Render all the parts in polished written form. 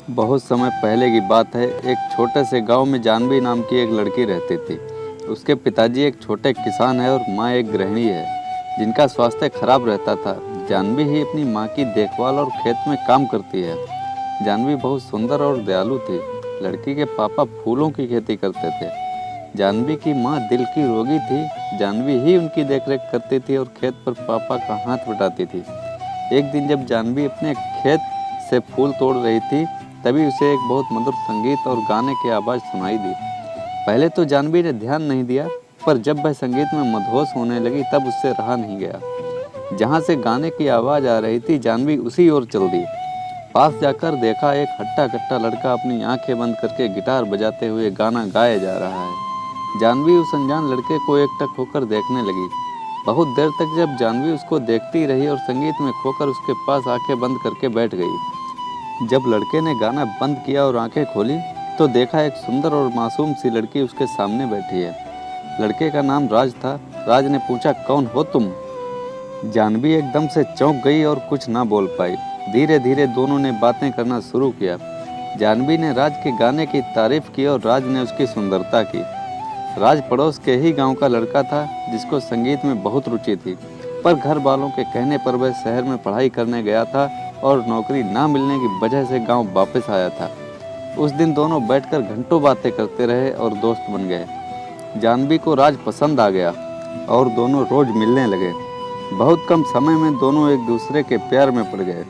बहुत समय पहले की बात है। एक छोटे से गांव में जानवी नाम की एक लड़की रहती थी। उसके पिताजी एक छोटे किसान है और माँ एक गृहिणी है जिनका स्वास्थ्य खराब रहता था। जानवी ही अपनी माँ की देखभाल और खेत में काम करती है। जानवी बहुत सुंदर और दयालु थी। लड़की के पापा फूलों की खेती करते थे। जानवी की माँ दिल की रोगी थी। जानवी ही उनकी देखरेख करती थी और खेत पर पापा का हाथ बटाती थी। एक दिन जब जानवी अपने खेत से फूल तोड़ रही थी, तभी उसे एक बहुत मधुर संगीत और गाने की आवाज़ सुनाई दी। पहले तो जानवी ने ध्यान नहीं दिया, पर जब वह संगीत में मदहोश होने लगी तब उससे रहा नहीं गया। जहाँ से गाने की आवाज़ आ रही थी, जानवी उसी ओर चल दी। पास जाकर देखा, एक हट्टा कट्टा लड़का अपनी आंखें बंद करके गिटार बजाते हुए गाना गाए जा रहा है। जानवी उस अनजान लड़के को एकटक होकर देखने लगी। बहुत देर तक जब जानवी उसको देखती रही और संगीत में खोकर उसके पास आंखें बंद करके बैठ गई। जब लड़के ने गाना बंद किया और आंखें खोली तो देखा, एक सुंदर और मासूम सी लड़की उसके सामने बैठी है। लड़के का नाम राज था। राज ने पूछा, कौन हो तुम? जानवी एकदम से चौंक गई और कुछ ना बोल पाई। धीरे धीरे दोनों ने बातें करना शुरू किया। जानवी ने राज के गाने की तारीफ की और राज ने उसकी सुंदरता की। राज पड़ोस के ही गांव का लड़का था जिसको संगीत में बहुत रुचि थी, पर घर वालों के कहने पर वह शहर में पढ़ाई करने गया था और नौकरी ना मिलने की वजह से गांव वापस आया था। उस दिन दोनों बैठकर घंटों बातें करते रहे और दोस्त बन गए। जानवी को राज पसंद आ गया और दोनों रोज मिलने लगे। बहुत कम समय में दोनों एक दूसरे के प्यार में पड़ गए।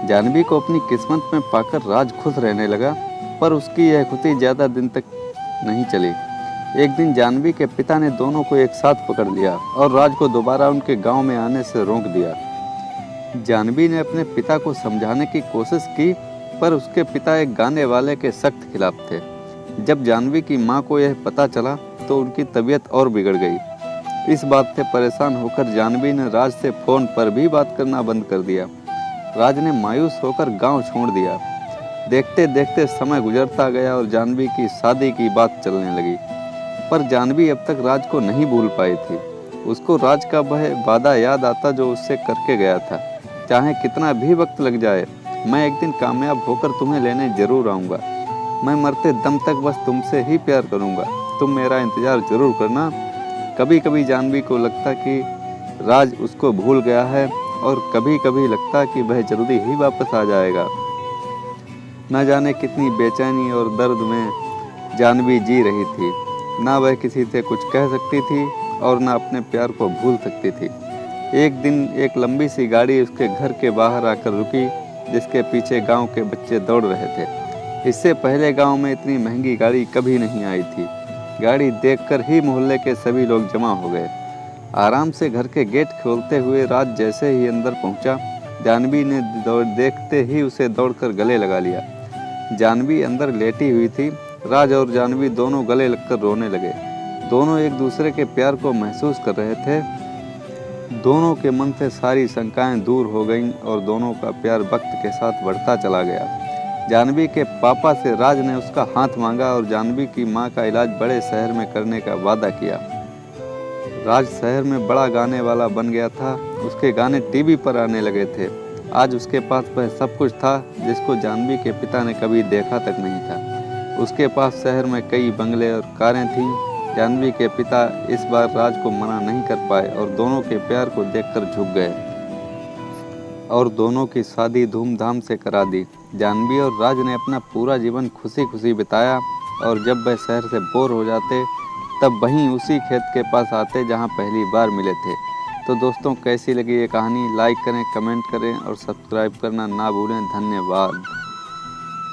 जानवी को अपनी किस्मत में पाकर राज खुश रहने लगा, पर उसकी यह खुशी ज़्यादा दिन तक नहीं चली। एक दिन जानवी के पिता ने दोनों को एक साथ पकड़ लिया और राज को दोबारा उनके गांव में आने से रोक दिया। जानवी ने अपने पिता को समझाने की कोशिश की, पर उसके पिता एक गाने वाले के सख्त खिलाफ थे। जब जानवी की मां को यह पता चला तो उनकी तबीयत और बिगड़ गई। इस बात से परेशान होकर जानवी ने राज से फ़ोन पर भी बात करना बंद कर दिया। राज ने मायूस होकर गांव छोड़ दिया। देखते देखते समय गुजरता गया और जानवी की शादी की बात चलने लगी, पर जानवी अब तक राज को नहीं भूल पाई थी। उसको राज का वह वादा याद आता जो उससे करके गया था, चाहे कितना भी वक्त लग जाए, मैं एक दिन कामयाब होकर तुम्हें लेने जरूर आऊँगा। मैं मरते दम तक बस तुमसे ही प्यार करूँगा, तुम मेरा इंतज़ार जरूर करना। कभी कभी जानवी को लगता कि राज उसको भूल गया है और कभी कभी लगता कि वह जल्दी ही वापस आ जाएगा। न जाने कितनी बेचैनी और दर्द में जानवी जी रही थी। ना वह किसी से कुछ कह सकती थी और ना अपने प्यार को भूल सकती थी। एक दिन एक लंबी सी गाड़ी उसके घर के बाहर आकर रुकी, जिसके पीछे गांव के बच्चे दौड़ रहे थे। इससे पहले गांव में इतनी महंगी गाड़ी कभी नहीं आई थी। गाड़ी देखकर ही मोहल्ले के सभी लोग जमा हो गए। आराम से घर के गेट खोलते हुए राज जैसे ही अंदर पहुंचा, जानवी ने देखते ही उसे दौड़कर गले लगा लिया। जानवी अंदर लेटी हुई थी। राज और जानवी दोनों गले लगकर रोने लगे। दोनों एक दूसरे के प्यार को महसूस कर रहे थे। दोनों के मन से सारी शंकाएं दूर हो गईं और दोनों का प्यार वक्त के साथ बढ़ता चला गया। जानवी के पापा से राज ने उसका हाथ मांगा और जानवी की मां का इलाज बड़े शहर में करने का वादा किया। राज शहर में बड़ा गाने वाला बन गया था। उसके गाने टीवी पर आने लगे थे। आज उसके पास वह सब कुछ था जिसको जानवी के पिता ने कभी देखा तक नहीं था। उसके पास शहर में कई बंगले और कारें थीं। जानवी के पिता इस बार राज को मना नहीं कर पाए और दोनों के प्यार को देखकर झुक गए और दोनों की शादी धूमधाम से करा दी। जानवी और राज ने अपना पूरा जीवन खुशी खुशी बिताया और जब वह शहर से बोर हो जाते तब वहीं उसी खेत के पास आते जहां पहली बार मिले थे। तो दोस्तों, कैसी लगी ये कहानी? लाइक करें, कमेंट करें और सब्सक्राइब करना ना भूलें। धन्यवाद।